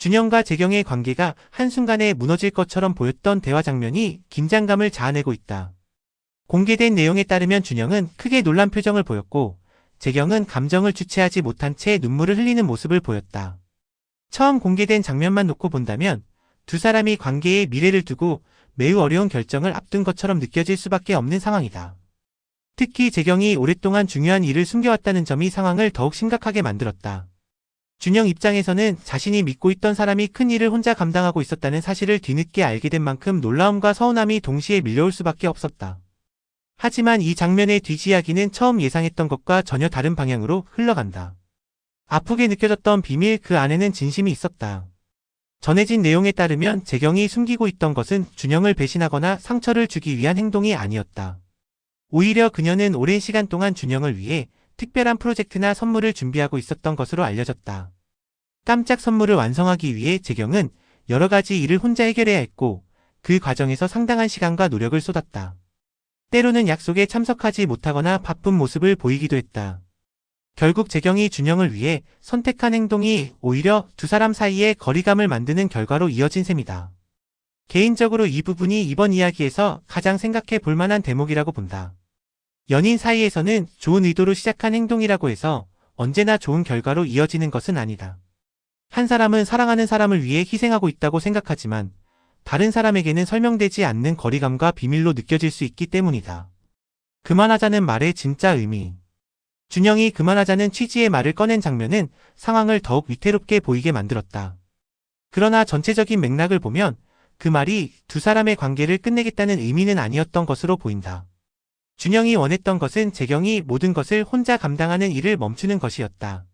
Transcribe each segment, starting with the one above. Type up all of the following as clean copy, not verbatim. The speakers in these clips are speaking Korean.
준영과 재경의 관계가 한순간에 무너질 것처럼 보였던 대화 장면이 긴장감을 자아내고 있다. 공개된 내용에 따르면 준영은 크게 놀란 표정을 보였고 재경은 감정을 주체하지 못한 채 눈물을 흘리는 모습을 보였다. 처음 공개된 장면만 놓고 본다면 두 사람이 관계의 미래를 두고 매우 어려운 결정을 앞둔 것처럼 느껴질 수밖에 없는 상황이다. 특히 재경이 오랫동안 중요한 일을 숨겨왔다는 점이 상황을 더욱 심각하게 만들었다. 준영 입장에서는 자신이 믿고 있던 사람이 큰 일을 혼자 감당하고 있었다는 사실을 뒤늦게 알게 된 만큼 놀라움과 서운함이 동시에 밀려올 수밖에 없었다. 하지만 이 장면의 뒷이야기는 처음 예상했던 것과 전혀 다른 방향으로 흘러간다. 아프게 느껴졌던 비밀 그 안에는 진심이 있었다. 전해진 내용에 따르면 재경이 숨기고 있던 것은 준영을 배신하거나 상처를 주기 위한 행동이 아니었다. 오히려 그녀는 오랜 시간 동안 준영을 위해 특별한 프로젝트나 선물을 준비하고 있었던 것으로 알려졌다. 깜짝 선물을 완성하기 위해 재경은 여러 가지 일을 혼자 해결해야 했고 그 과정에서 상당한 시간과 노력을 쏟았다. 때로는 약속에 참석하지 못하거나 바쁜 모습을 보이기도 했다. 결국 재경이 준영을 위해 선택한 행동이 오히려 두 사람 사이에 거리감을 만드는 결과로 이어진 셈이다. 개인적으로 이 부분이 이번 이야기에서 가장 생각해 볼 만한 대목이라고 본다. 연인 사이에서는 좋은 의도로 시작한 행동이라고 해서 언제나 좋은 결과로 이어지는 것은 아니다. 한 사람은 사랑하는 사람을 위해 희생하고 있다고 생각하지만 다른 사람에게는 설명되지 않는 거리감과 비밀로 느껴질 수 있기 때문이다. 그만하자는 말의 진짜 의미. 준영이 그만하자는 취지의 말을 꺼낸 장면은 상황을 더욱 위태롭게 보이게 만들었다. 그러나 전체적인 맥락을 보면 그 말이 두 사람의 관계를 끝내겠다는 의미는 아니었던 것으로 보인다. 준영이 원했던 것은 재경이 모든 것을 혼자 감당하는 일을 멈추는 것이었다.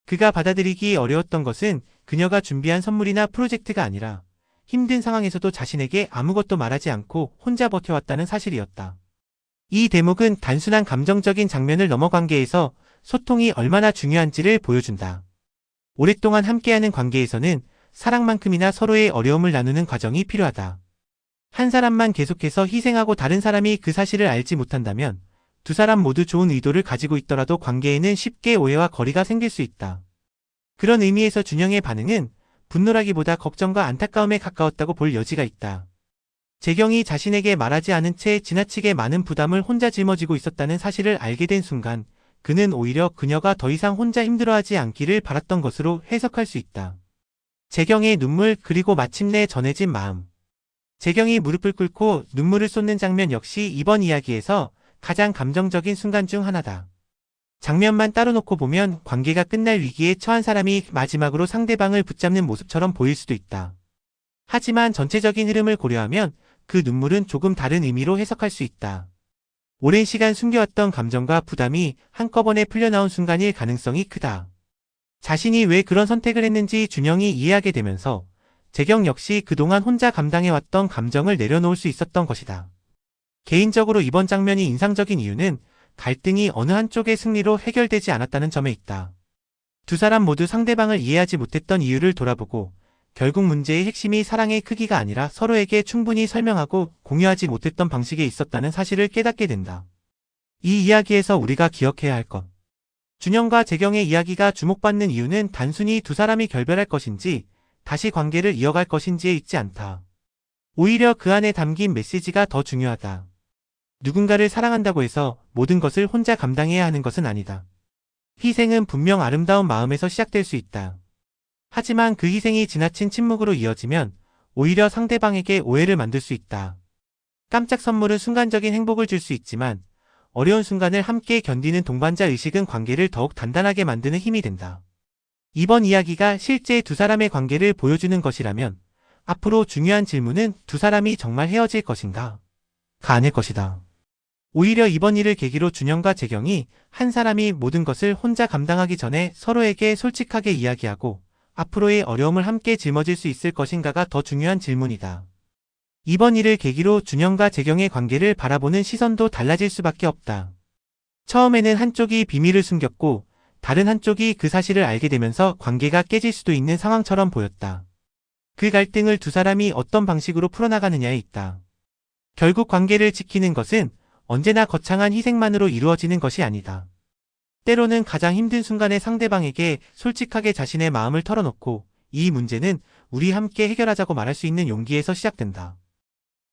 그가 받아들이기 어려웠던 것은 그녀가 준비한 선물이나 프로젝트가 아니라 힘든 상황에서도 자신에게 아무것도 말하지 않고 혼자 버텨왔다는 사실이었다. 이 대목은 단순한 감정적인 장면을 넘어 관계에서 소통이 얼마나 중요한지를 보여준다. 오랫동안 함께하는 관계에서는 사랑만큼이나 서로의 어려움을 나누는 과정이 필요하다. 한 사람만 계속해서 희생하고 다른 사람이 그 사실을 알지 못한다면 두 사람 모두 좋은 의도를 가지고 있더라도 관계에는 쉽게 오해와 거리가 생길 수 있다. 그런 의미에서 준영의 반응은 분노라기보다 걱정과 안타까움에 가까웠다고 볼 여지가 있다. 재경이 자신에게 말하지 않은 채 지나치게 많은 부담을 혼자 짊어지고 있었다는 사실을 알게 된 순간 그는 오히려 그녀가 더 이상 혼자 힘들어하지 않기를 바랐던 것으로 해석할 수 있다. 재경의 눈물 그리고 마침내 전해진 마음. 재경이 무릎을 꿇고 눈물을 쏟는 장면 역시 이번 이야기에서 가장 감정적인 순간 중 하나다. 장면만 따로 놓고 보면 관계가 끝날 위기에 처한 사람이 마지막으로 상대방을 붙잡는 모습처럼 보일 수도 있다. 하지만 전체적인 흐름을 고려하면 그 눈물은 조금 다른 의미로 해석할 수 있다. 오랜 시간 숨겨왔던 감정과 부담이 한꺼번에 풀려나온 순간일 가능성이 크다. 자신이 왜 그런 선택을 했는지 준영이 이해하게 되면서 재경 역시 그동안 혼자 감당해왔던 감정을 내려놓을 수 있었던 것이다. 개인적으로 이번 장면이 인상적인 이유는 갈등이 어느 한쪽의 승리로 해결되지 않았다는 점에 있다. 두 사람 모두 상대방을 이해하지 못했던 이유를 돌아보고 결국 문제의 핵심이 사랑의 크기가 아니라 서로에게 충분히 설명하고 공유하지 못했던 방식에 있었다는 사실을 깨닫게 된다. 이 이야기에서 우리가 기억해야 할 것. 준영과 재경의 이야기가 주목받는 이유는 단순히 두 사람이 결별할 것인지 다시 관계를 이어갈 것인지에 있지 않다. 오히려 그 안에 담긴 메시지가 더 중요하다. 누군가를 사랑한다고 해서 모든 것을 혼자 감당해야 하는 것은 아니다. 희생은 분명 아름다운 마음에서 시작될 수 있다. 하지만 그 희생이 지나친 침묵으로 이어지면 오히려 상대방에게 오해를 만들 수 있다. 깜짝 선물은 순간적인 행복을 줄 수 있지만 어려운 순간을 함께 견디는 동반자 의식은 관계를 더욱 단단하게 만드는 힘이 된다. 이번 이야기가 실제 두 사람의 관계를 보여주는 것이라면 앞으로 중요한 질문은 두 사람이 정말 헤어질 것인가? 가 아닐 것이다. 오히려 이번 일을 계기로 준영과 재경이 한 사람이 모든 것을 혼자 감당하기 전에 서로에게 솔직하게 이야기하고 앞으로의 어려움을 함께 짊어질 수 있을 것인가가 더 중요한 질문이다. 이번 일을 계기로 준영과 재경의 관계를 바라보는 시선도 달라질 수밖에 없다. 처음에는 한쪽이 비밀을 숨겼고 다른 한쪽이 그 사실을 알게 되면서 관계가 깨질 수도 있는 상황처럼 보였다. 그 갈등을 두 사람이 어떤 방식으로 풀어나가느냐에 있다. 결국 관계를 지키는 것은 언제나 거창한 희생만으로 이루어지는 것이 아니다. 때로는 가장 힘든 순간에 상대방에게 솔직하게 자신의 마음을 털어놓고 이 문제는 우리 함께 해결하자고 말할 수 있는 용기에서 시작된다.